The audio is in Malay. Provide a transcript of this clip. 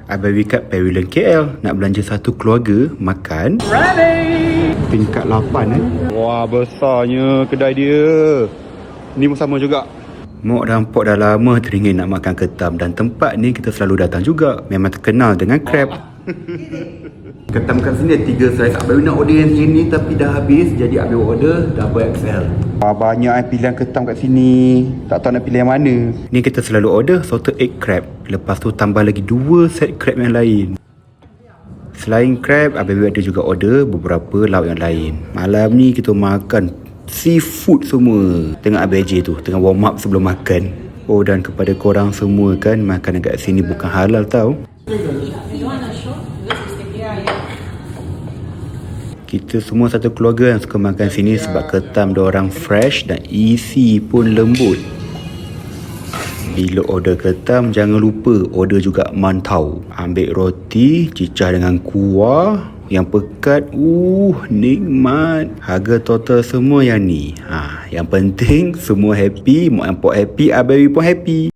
Abang kat Pavilion KL nak belanja satu keluarga makan. Ready! Tingkat 8 Wah, besarnya kedai dia. Ni pun sama juga. Mok dan Pok dah lama teringin nak makan ketam, dan tempat ni kita selalu datang juga. Memang terkenal dengan crab. Ketam kat sini ada 3 saiz. Abang nak order yang sini tapi dah habis, jadi abang order double XL. Banyak pilihan ketam kat sini. Tak tahu nak pilih yang mana. Ni kita selalu order salted egg crab. Lepas tu tambah lagi 2 set crab yang lain. Selain crab, abang ada juga order beberapa lauk yang lain. Malam ni kita makan seafood semua. Tengok abang je tu, tengah warm up sebelum makan. Oh, dan kepada korang semua kan, makanan kat sini bukan halal tau. Kita semua satu keluarga yang suka makan sini sebab ketam diorang fresh dan isi pun lembut. Bila order ketam, jangan lupa order juga mantau. Ambil roti, cicah dengan kuah yang pekat. Nikmat. Harga total semua yang ni. Yang penting semua happy, mak and pok happy, abang pun happy.